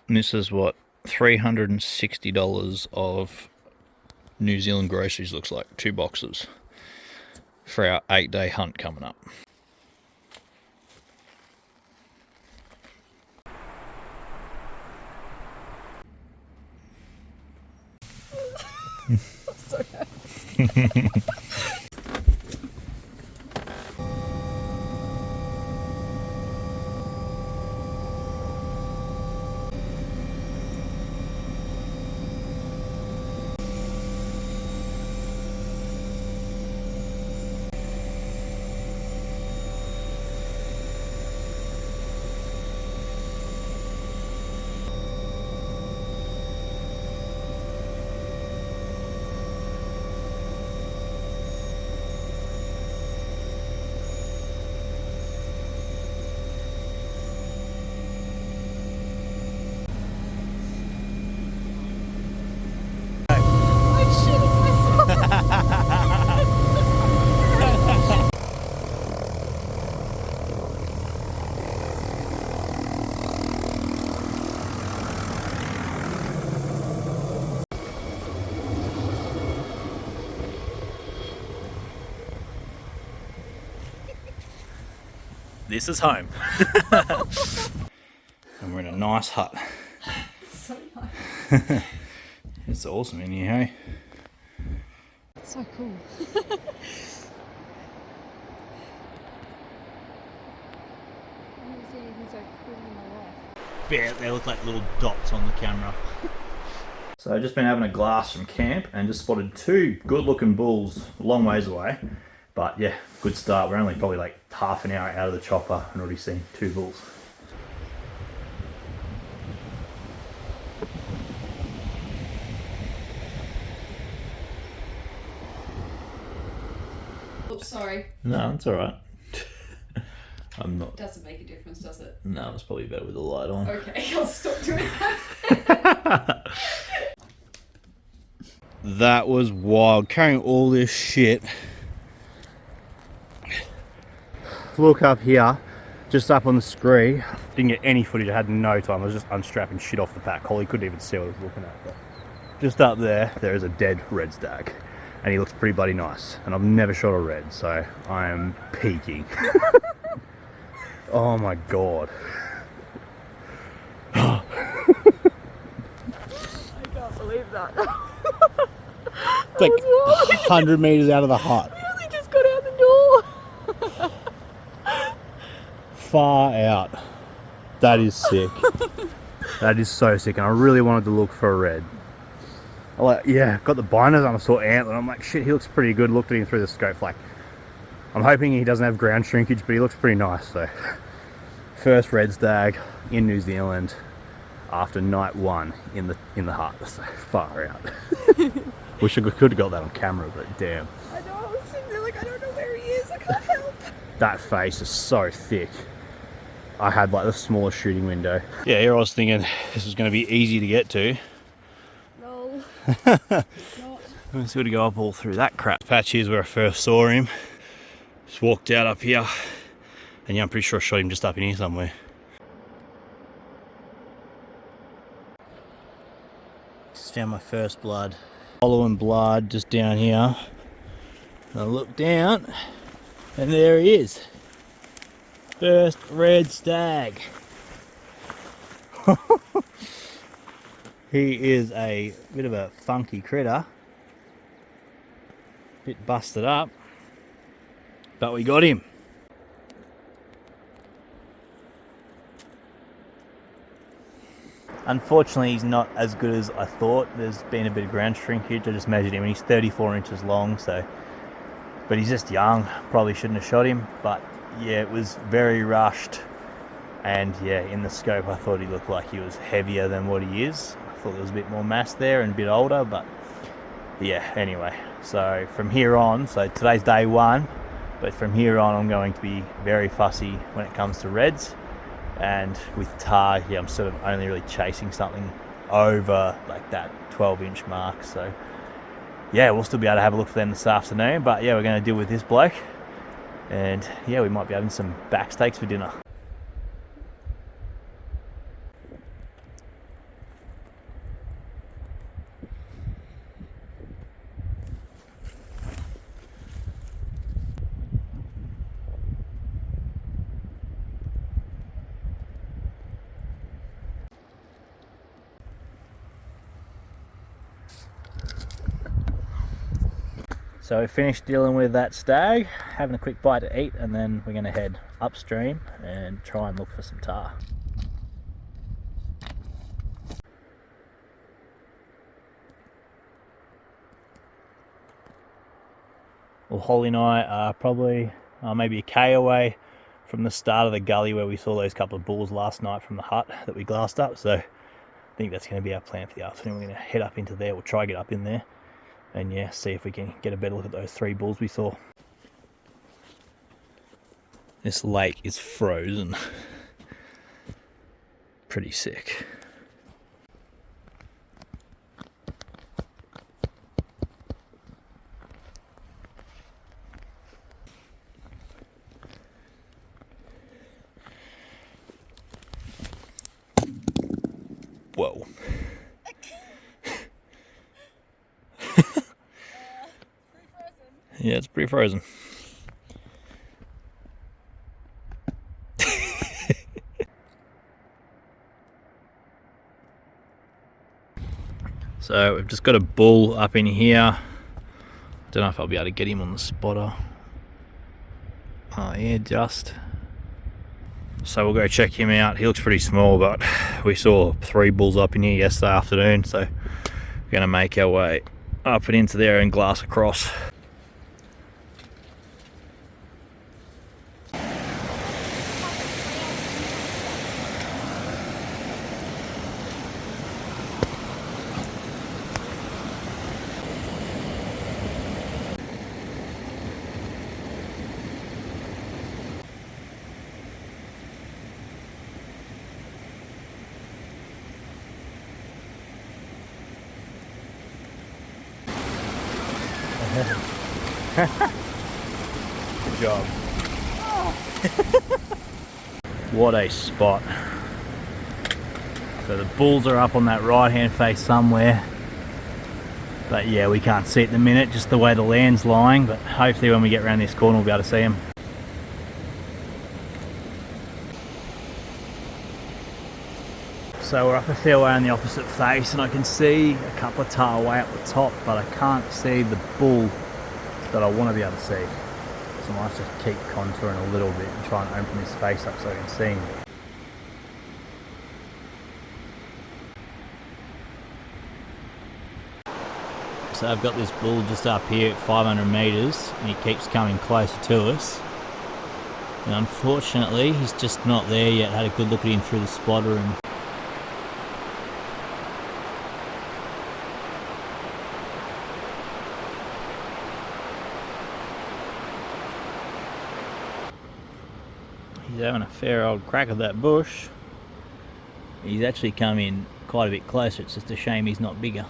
And this is what $360 of New Zealand groceries looks like. 2 boxes for our 8-day hunt coming up. This is home. And we're in a nice hut. So nice. It's awesome in here, hey? So cool. Yeah, they look like little dots on the camera. So I've just been having a glass from camp and just spotted 2 good looking bulls a long ways away. But yeah, good start. We're only probably like half an hour out of the chopper and already seen 2 bulls. Oops, sorry. No, it's alright. I'm not. Doesn't make a difference, does it? No, it's probably better with the light on. Okay, I'll stop doing that. That was wild. Carrying all this shit. Look up here, just up on the scree. Didn't get any footage, I had no time. I was just unstrapping shit off the pack. Holly couldn't even see what I was looking at. But just up there, there is a dead red stag. And he looks pretty bloody nice. And I've never shot a red, so I am peaking. Oh my god. I can't believe that. It's like 100 meters out of the hut. We only just got out the door. Far out. That is sick. That is so sick, and I really wanted to look for a red. Yeah, got the binders on, I saw antler, I'm like, shit, he looks pretty good. Looked at him through the scope, like, I'm hoping he doesn't have ground shrinkage, but he looks pretty nice. So first red stag in New Zealand after night 1 in the hut. So far out. Wish I could have got that on camera, but damn. I know, I was sitting there like, I don't know where he is, I can't help. That face is so thick. I had like the smallest shooting window. Yeah, here I was thinking this was going to be easy to get to. No, it's not. Let's sort of go up all through that crap. Patch here's where I first saw him. Just walked out up here. And yeah, I'm pretty sure I shot him just up in here somewhere. Just found my first blood. Following blood just down here. And I look down and there he is. First red stag. He is a bit of a funky critter. Bit busted up. But we got him. Unfortunately, he's not as good as I thought. There's been a bit of ground shrinkage. I just measured him and he's 34 inches long, so, but he's just young. Probably shouldn't have shot him, but yeah, it was very rushed. And yeah, in the scope, I thought he looked like he was heavier than what he is. I thought there was a bit more mass there and a bit older, but yeah, anyway. So from here on, so today's day 1, but from here on, I'm going to be very fussy when it comes to reds. And with Tahr, yeah, I'm sort of only really chasing something over like that 12-inch mark. So yeah, we'll still be able to have a look for them this afternoon. But yeah, we're going to deal with this bloke. And yeah, we might be having some back steaks for dinner. So we finished dealing with that stag, having a quick bite to eat, and then we're going to head upstream and try and look for some tar. Well, Holly and I are probably maybe a K away from the start of the gully where we saw those couple of bulls last night from the hut that we glassed up. So I think that's going to be our plan for the afternoon. We're going to head up into there. We'll try to get up in there and yeah, see if we can get a better look at those 3 bulls we saw. This lake is frozen. Pretty sick. Whoa. Yeah, it's pretty frozen. So we've just got a bull up in here. Don't know if I'll be able to get him on the spotter. Oh yeah, just. So we'll go check him out. He looks pretty small, but we saw 3 bulls up in here yesterday afternoon, so we're gonna make our way up and into there and glass across. Good job. What a spot. So the bulls are up on that right hand face somewhere, but yeah, we can't see it at the minute just the way the land's lying, but hopefully when we get around this corner we'll be able to see them. So we're up a fair way on the opposite face and I can see a couple of tar way up the top, but I can't see the bull that I want to be able to see. So I might have to keep contouring a little bit and try and open this face up so I can see him. So I've got this bull just up here at 500 metres and he keeps coming closer to us. And unfortunately he's just not there yet. I had a good look at him through the spotter and he's having a fair old crack at that bush. He's actually come in quite a bit closer, it's just a shame he's not bigger.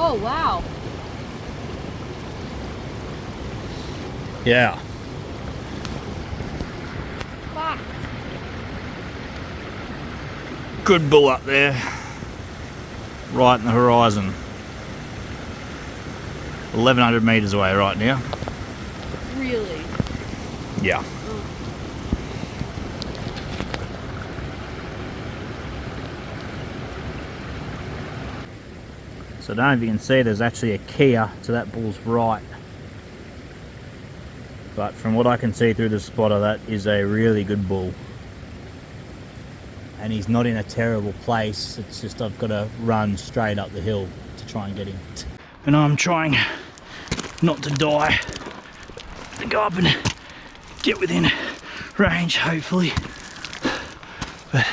Oh, wow. Yeah. Fuck. Good bull up there. Right in the horizon. 1100 metres away right now. Really? Yeah. So I don't know if you can see, there's actually a Kia to that bull's right. But from what I can see through the spotter, that is a really good bull. And he's not in a terrible place, it's just I've got to run straight up the hill to try and get him. And I'm trying not to die, to go up and get within range, hopefully. But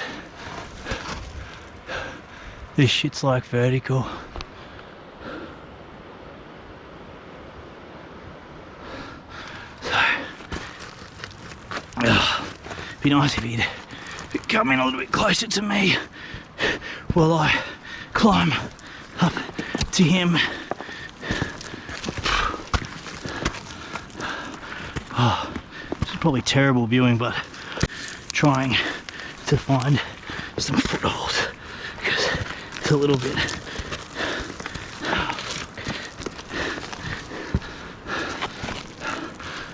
this shit's like vertical. Be nice if he'd come in a little bit closer to me while I climb up to him. Oh, this is probably terrible viewing, but trying to find some footholds because it's a little bit.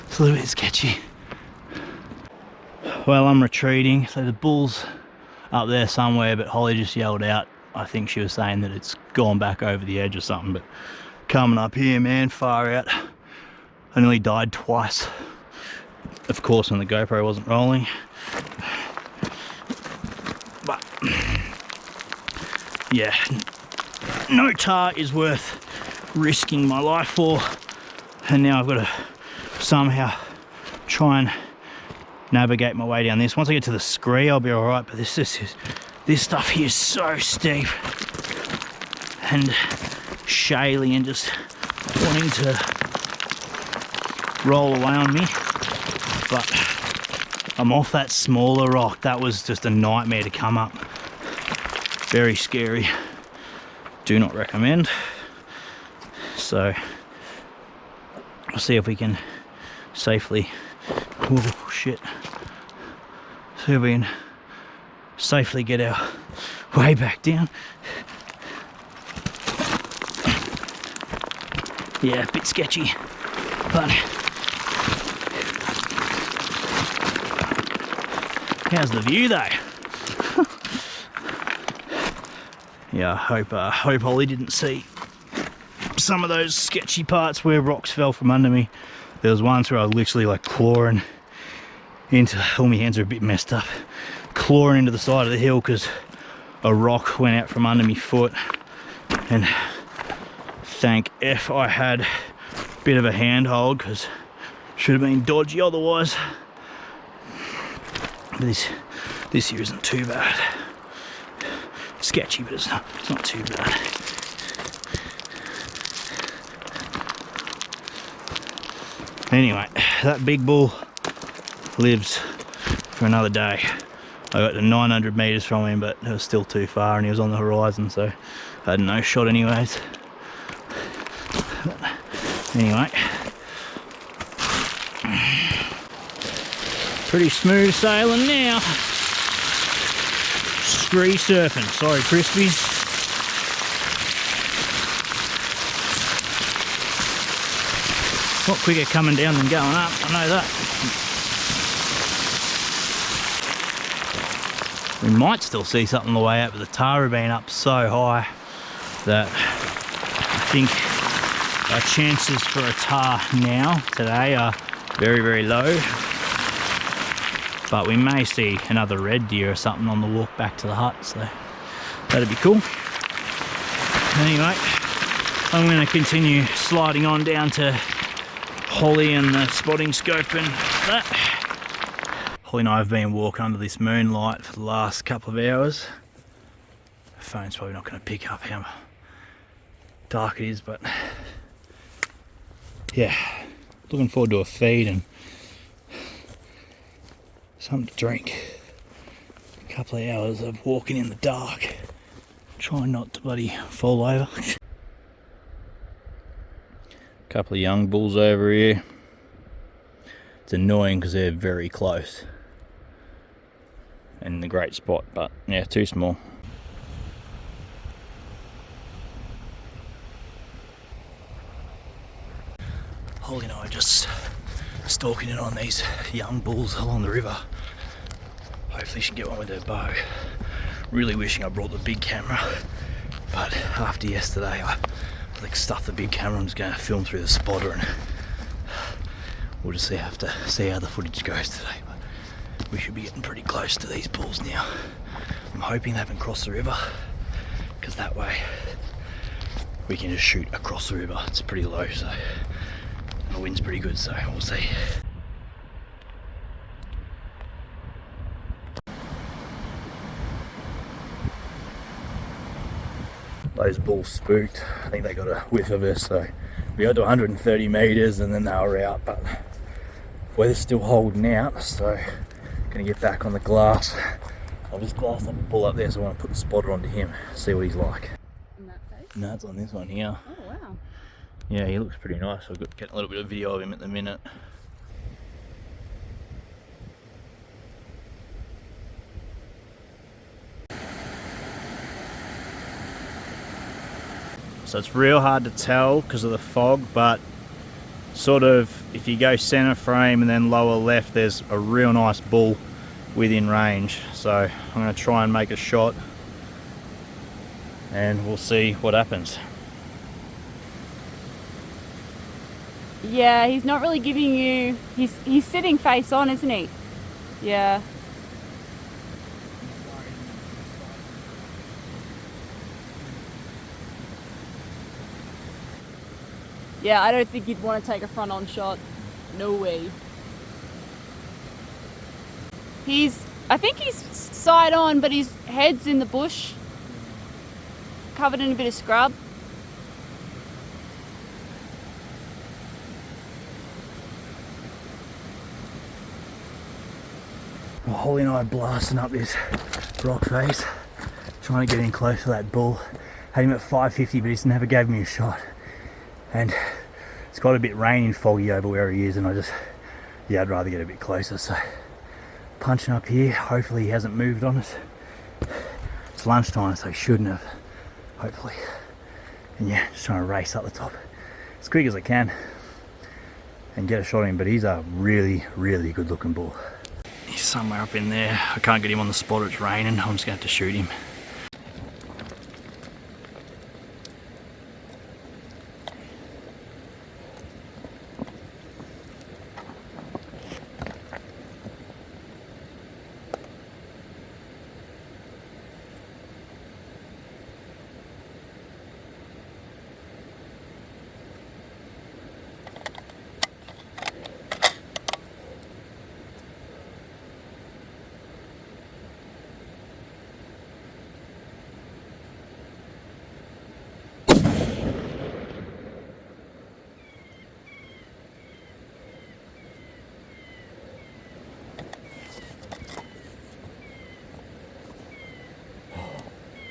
It's a little bit sketchy. Well, I'm retreating, so the bull's up there somewhere, but Holly just yelled out. I think she was saying that it's gone back over the edge or something, but coming up here, man, far out. I nearly died twice. Of course, when the GoPro wasn't rolling. But, yeah, no Tahr is worth risking my life for. And now I've got to somehow try and navigate my way down this. Once I get to the scree, I'll be all right, but this stuff here is so steep and shaly and just wanting to roll away on me. But I'm off that smaller rock. That was just a nightmare to come up. Very scary. Do not recommend. So we'll see if we can safely, oh shit, see if we can safely get our way back down. Yeah, a bit sketchy, but how's the view though? Yeah, I hope Holly didn't see some of those sketchy parts where rocks fell from under me. There was once where I was literally like clawing into, all my hands are a bit messed up, clawing into the side of the hill because a rock went out from under my foot, and thank F I had a bit of a handhold because should have been dodgy otherwise. But this here isn't too bad. Sketchy, but it's not too bad. Anyway, that big bull lives for another day. I got to 900 meters from him, but it was still too far and he was on the horizon, so I had no shot anyways. But anyway, pretty smooth sailing now. Scree surfing, sorry Crispies. A lot quicker coming down than going up, I know that. We might still see something on the way out, but the Tahr have been up so high that I think our chances for a Tahr now, today, are very, very low. But we may see another red deer or something on the walk back to the hut, so that'd be cool. Anyway, I'm going to continue sliding on down to Holly and the spotting scope and that. Holly and I have been walking under this moonlight for the last couple of hours. The phone's probably not going to pick up how dark it is, but yeah, looking forward to a feed and something to drink. A couple of hours of walking in the dark, trying not to bloody fall over. Couple of young bulls over here. It's annoying because they're very close and in a great spot, but yeah, too small. Holly and I are just stalking in on these young bulls along the river. Hopefully she can get one with her bow. Really wishing I brought the big camera, but after yesterday I like stuffed the big camera. I'm just going to film through the spotter and we'll just have to see how the footage goes today. But we should be getting pretty close to these bulls now. I'm hoping they haven't crossed the river, because that way we can just shoot across the river. It's pretty low, so the wind's pretty good, so we'll see. Those bulls spooked. I think they got a whiff of us, so we got to 130 meters and then they were out, but weather's still holding out, so gonna get back on the glass. I've just glassed up a bull up there, so I want to put the spotter onto him, see what he's like. No, it's on this one here. Oh, wow. Yeah, he looks pretty nice. I've got getting a little bit of video of him at the minute. So it's real hard to tell because of the fog, but sort of if you go center frame and then lower left, there's a real nice bull within range. So I'm going to try and make a shot and we'll see what happens. Yeah, he's not really giving you... He's sitting face on, isn't he? Yeah. Yeah, I don't think you'd want to take a front-on shot. No way. I think he's side on, but his head's in the bush, covered in a bit of scrub. Well, Holly and I are blasting up this rock face, trying to get in close to that bull. Had him at 550, but he just never gave me a shot. And it's got a bit rainy and foggy over where he is, and I'd rather get a bit closer. So punching up here, hopefully he hasn't moved on us. It's lunchtime, so he shouldn't have, hopefully. And yeah, just trying to race up the top as quick as I can and get a shot at him, but he's a really, really good looking bull. He's somewhere up in there. I can't get him on the spot, it's raining. I'm just going to have to shoot him.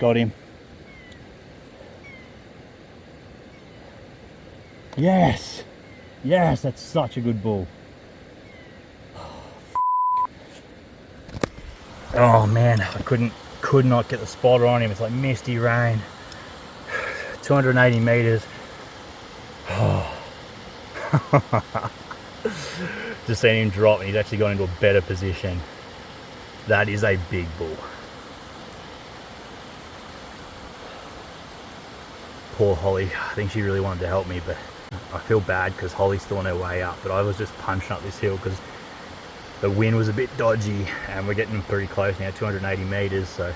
Got him. Yes! Yes, that's such a good bull. Oh man, I could not get the spotter on him. It's like misty rain. 280 meters. Oh. Just seen him drop and he's actually got into a better position. That is a big bull. Poor Holly, I think she really wanted to help me, but I feel bad because Holly's still on her way up, but I was just punching up this hill because the wind was a bit dodgy and we're getting pretty close now, 280 meters, so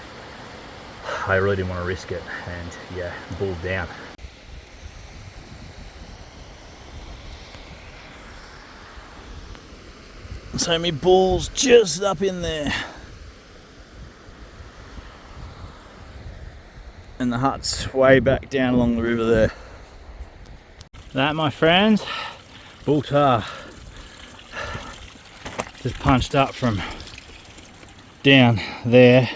I really didn't want to risk it, and yeah, bull's down. So my bull's just up in there. And the hut's way back down along the river there. That, my friends, bull Tahr. Just punched up from down there.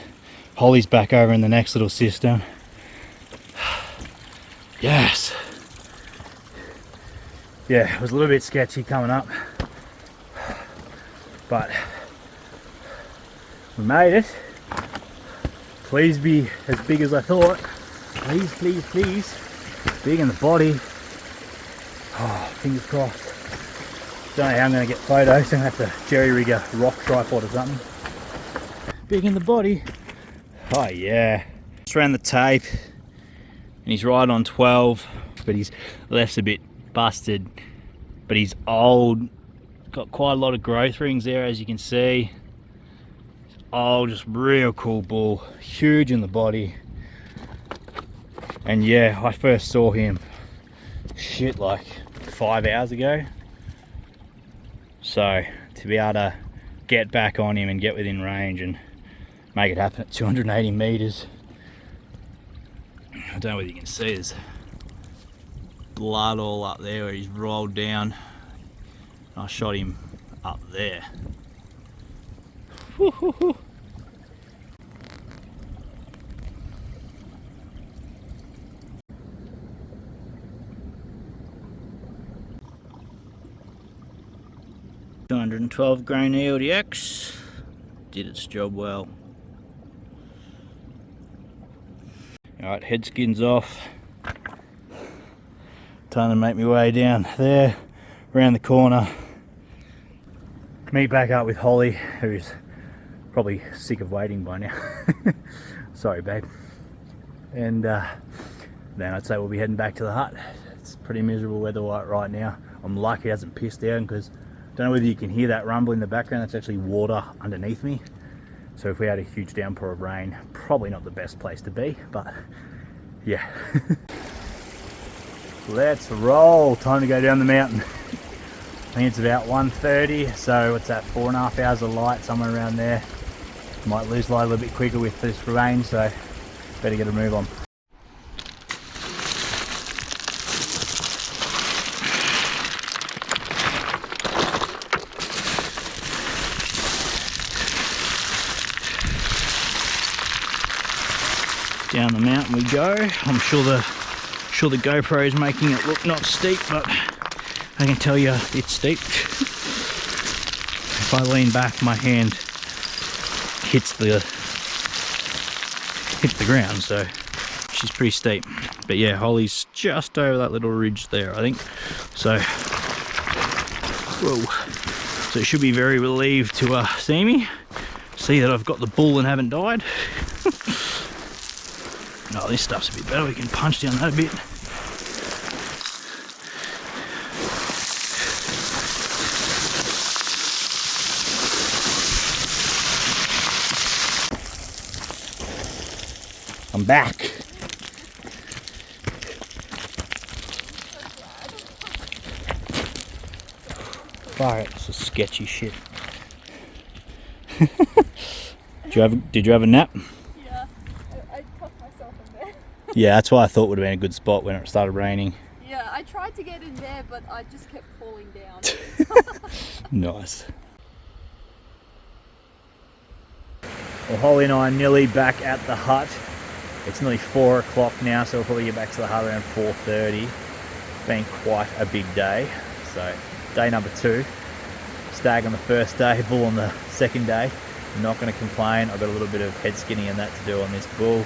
Holly's back over in the next little system. Yes. Yeah, it was a little bit sketchy coming up, but we made it. Please be as big as I thought. Please, please, please. Big in the body. Oh, fingers crossed. Don't know how I'm going to get photos. I'm going to have to jerry rig a rock tripod or something. Big in the body. Oh yeah. Just ran the tape and he's right on 12, but his left's a bit busted, but he's old. Got quite a lot of growth rings there, as you can see. Oh, just real cool bull, huge in the body. And yeah, I first saw him like 5 hours ago, so to be able to get back on him and get within range and make it happen at 280 meters, I don't know whether you can see, there's blood all up there where he's rolled down. I shot him up there. Woo-hoo-hoo. 112 grain ELDX did its job well. Alright, head skins off. Time to make my way down there, around the corner. Meet back up with Holly, who's probably sick of waiting by now. Sorry, babe. And then I'd say we'll be heading back to the hut. It's pretty miserable weather right now. I'm lucky it hasn't pissed down, because I don't know whether you can hear that rumble in the background. That's actually water underneath me. So if we had a huge downpour of rain, probably not the best place to be, but yeah. Let's roll. Time to go down the mountain. I think it's about 1:30, so what's that, 4.5 hours of light, somewhere around there. Might lose light a little bit quicker with this rain, so better get a move on. Down the mountain we go. I'm sure the GoPro is making it look not steep, but I can tell you it's steep. If I lean back, my hand hits the ground, so she's pretty steep. But yeah, Holly's just over that little ridge there, I think. So, whoa. So it should be very relieved to see me, see that I've got the bull and haven't died. No, this stuff's a bit better. We can punch down that a bit. I'm back. Fire, this is sketchy shit. Did you have a nap? Yeah, I caught myself in there. Yeah, that's why I thought it would have been a good spot when it started raining. Yeah, I tried to get in there, but I just kept falling down. Nice. Well, Holly and I are nearly back at the hut. It's nearly 4 o'clock now, so we'll probably get back to the hut around 4:30. It's been quite a big day. So, day number 2. Stag on the first day, bull on the second day. I'm not going to complain. I've got a little bit of head skinning and that to do on this bull.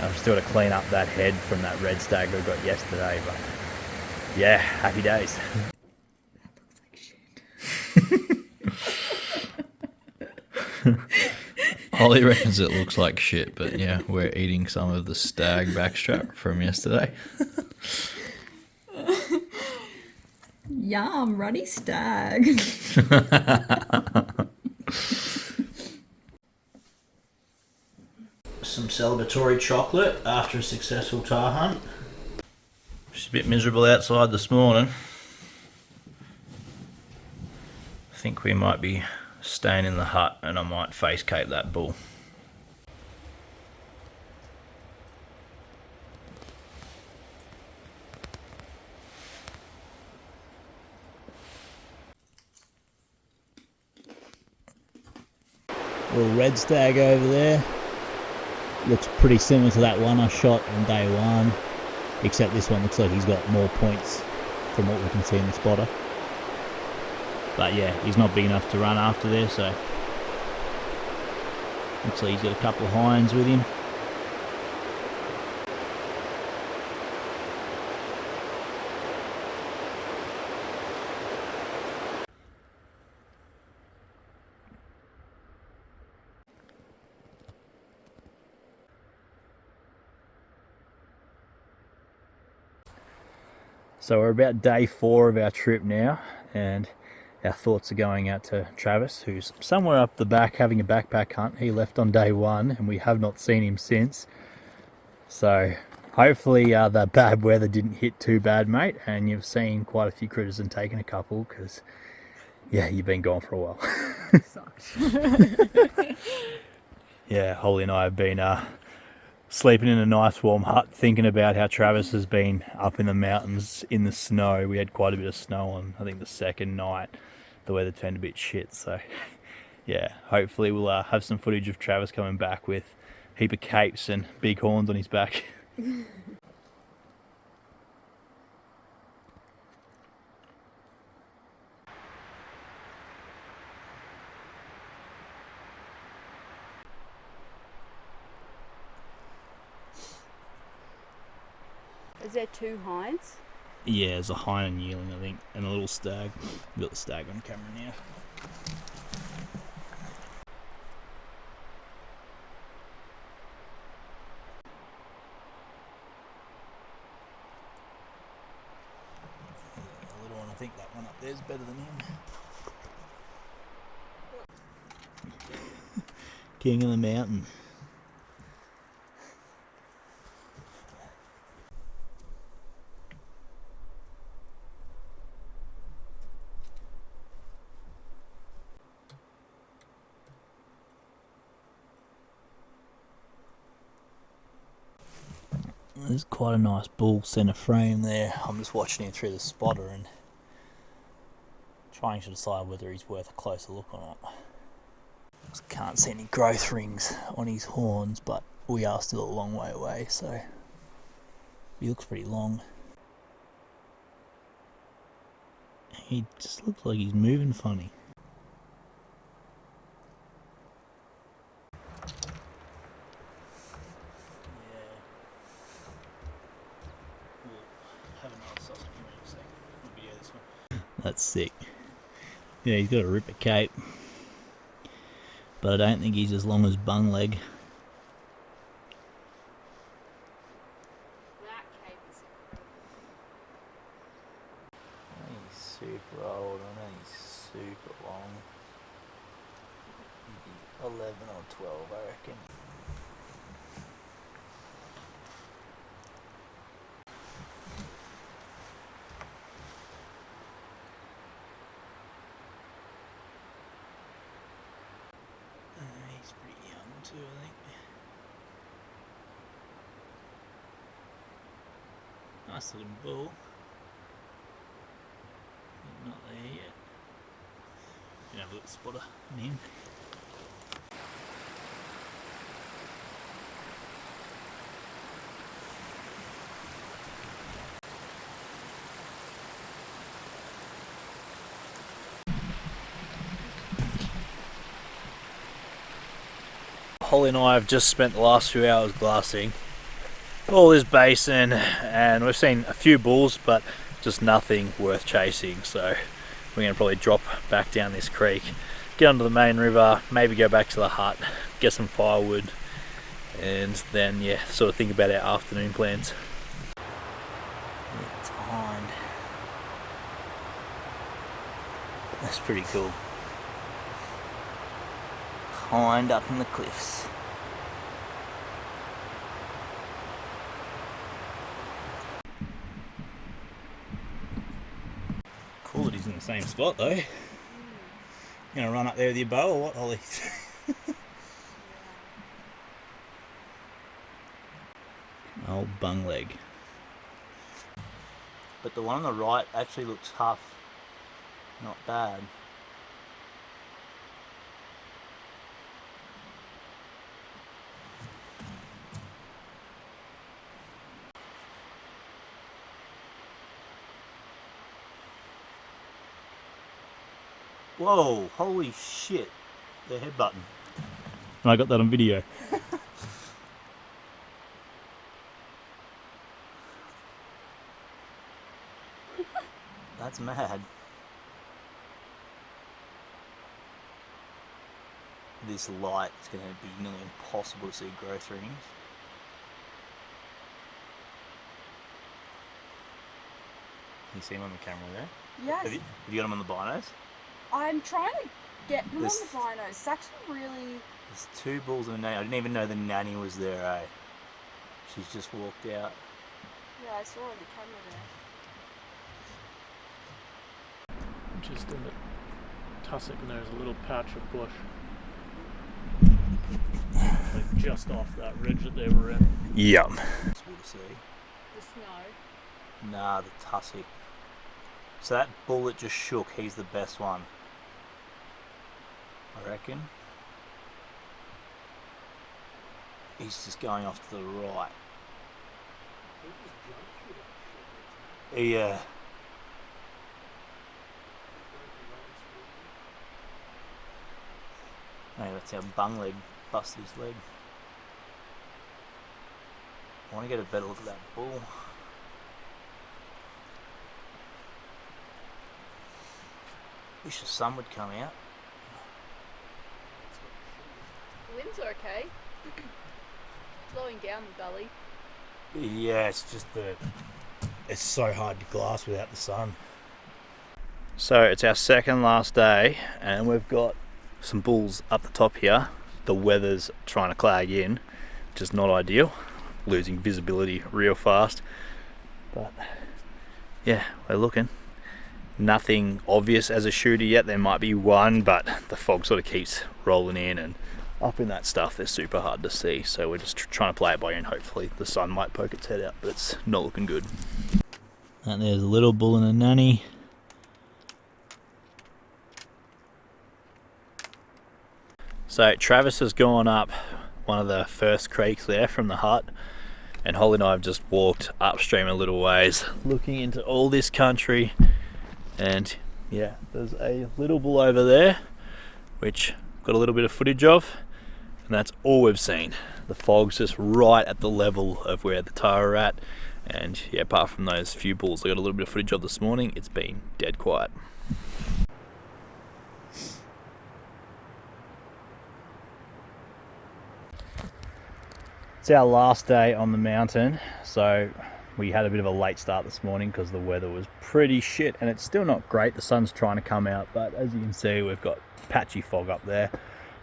I've still got to clean up that head from that red stag I got yesterday, but yeah, happy days. Holly reckons it looks like shit, but yeah, we're eating some of the stag backstrap from yesterday. Yum, ruddy stag. Some celebratory chocolate after a successful Tahr hunt. It's a bit miserable outside this morning. I think we might be staying in the hut and I might face cape that bull. Little red stag over there. Looks pretty similar to that one I shot on day 1, except this one looks like he's got more points from what we can see in the spotter. But yeah, he's not big enough to run after there, so looks like he's got a couple of hinds with him. So we're about day 4 of our trip now, and our thoughts are going out to Travis, who's somewhere up the back having a backpack hunt. He left on day 1 and we have not seen him since. So hopefully the bad weather didn't hit too bad, mate, and you've seen quite a few critters and taken a couple, because yeah, you've been gone for a while. Sucks. Yeah, Holly and I have been sleeping in a nice warm hut, thinking about how Travis has been up in the mountains in the snow. We had quite a bit of snow on, I think, the second night. The weather turned a bit shit, so yeah, hopefully we'll have some footage of Travis coming back with a heap of capes and big horns on his back. Is there 2 hinds? Yeah, there's a hind and yearling, I think, and a little stag. We've got the stag on camera now. The little one, I think that one up there is better than him. King of the mountain. There's quite a nice bull centre frame there. I'm just watching him through the spotter and trying to decide whether he's worth a closer look or not. Just can't see any growth rings on his horns, but we are still a long way away, so he looks pretty long. He just looks like he's moving funny. That's sick. Yeah, he's got a ripper cape, but I don't think he's as long as bung leg. That cape is incredible. He's super old. I know he's super long. 11 or 12, I reckon. He's pretty young too, I think. Nice looking bull. Not there yet. You have a little spotter in him. Holly and I have just spent the last few hours glassing all this basin, and we've seen a few bulls, but just nothing worth chasing. So we're going to probably drop back down this creek, get onto the main river, maybe go back to the hut, get some firewood, and then yeah, sort of think about our afternoon plans. It's hind. That's pretty cool. Hind up in the cliffs. Cool that he's in the same spot though. You gonna run up there with your bow or what, Holly? Old bung leg. But the one on the right actually looks tough. Not bad. Whoa, holy shit. The head button. And I got that on video. That's mad. This light is going to be nearly impossible to see growth rings. Can you see him on the camera there? Yes. Have you got him on the binos? I'm trying to get them on the binos. It's actually really... There's 2 bulls and a nanny. I didn't even know the nanny was there, eh? She's just walked out. Yeah, I saw her on the camera there. Just in the tussock, and there's a little patch of bush. Like just off that ridge that they were in. Yep. It's cool to see. The snow. Nah, the tussock. So that bull that just shook, he's the best one. I reckon. He's just going off to the right. Yeah. Hey, that's how bung leg busted his leg. I want to get a better look at that bull. Wish the sun would come out. Wind's okay. Blowing down the gully. Yeah, it's just it's so hard to glass without the sun. So it's our second last day and we've got some bulls up the top here. The weather's trying to clag in, which is not ideal. Losing visibility real fast. But yeah, we're looking. Nothing obvious as a shooter yet. There might be one, but the fog sort of keeps rolling in, and up in that stuff they're super hard to see. So we're just trying to play it by ear and hopefully the sun might poke its head out, but it's not looking good. And there's a little bull and a nanny. So Travis has gone up one of the first creeks there from the hut, and Holly and I have just walked upstream a little ways looking into all this country. And yeah, there's a little bull over there which I've got a little bit of footage of, and that's all we've seen. The fog's just right at the level of where the Tahr are at, and yeah, apart from those few bulls I got a little bit of footage of this morning, it's been dead quiet. It's our last day on the mountain, so we had a bit of a late start this morning because the weather was pretty shit, and it's still not great. The sun's trying to come out, but as you can see, we've got patchy fog up there.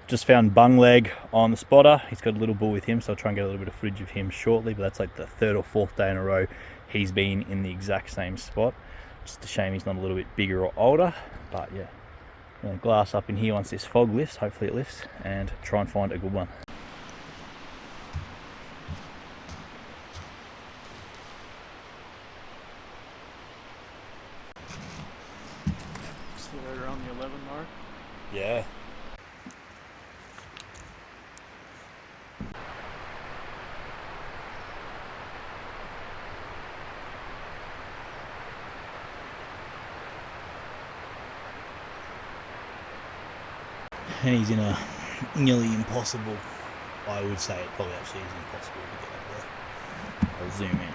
Just found Bung Leg on the spotter. He's got a little bull with him, so I'll try and get a little bit of footage of him shortly, but that's like the third or fourth day in a row he's been in the exact same spot. Just a shame he's not a little bit bigger or older, but yeah. I'm gonna glass up in here once this fog lifts, hopefully it lifts, and try and find a good one. Still right around the 11 mark. Yeah. And he's in a nearly impossible, I would say it probably actually is impossible to get up there. I'll zoom in.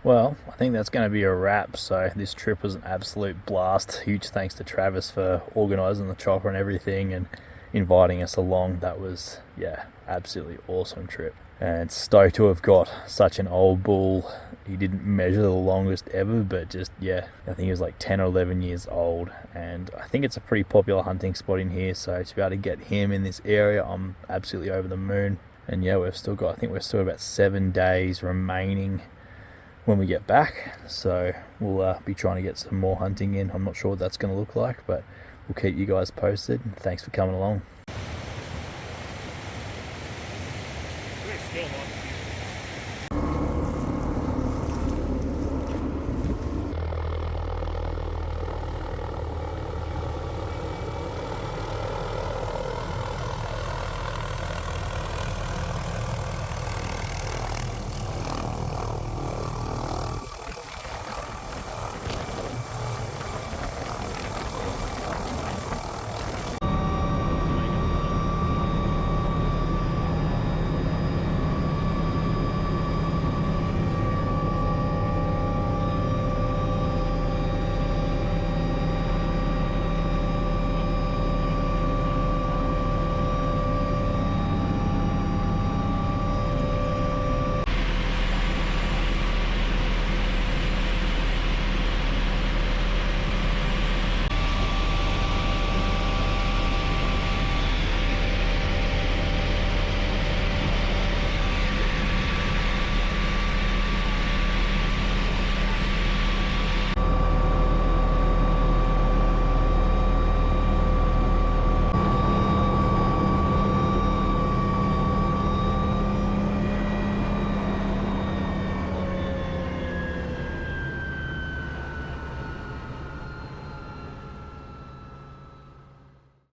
Well, I think that's going to be a wrap. So this trip was an absolute blast. Huge thanks to Travis for organising the chopper and everything and inviting us along. That was, yeah, absolutely awesome trip. And stoked to have got such an old bull. He didn't measure the longest ever, but just, yeah, I think he was like 10 or 11 years old. And I think it's a pretty popular hunting spot in here. So to be able to get him in this area, I'm absolutely over the moon. And yeah, we've still got, I think we're still about 7 days remaining when we get back, so we'll be trying to get some more hunting in. I'm not sure what that's going to look like, but we'll keep you guys posted. Thanks for coming along.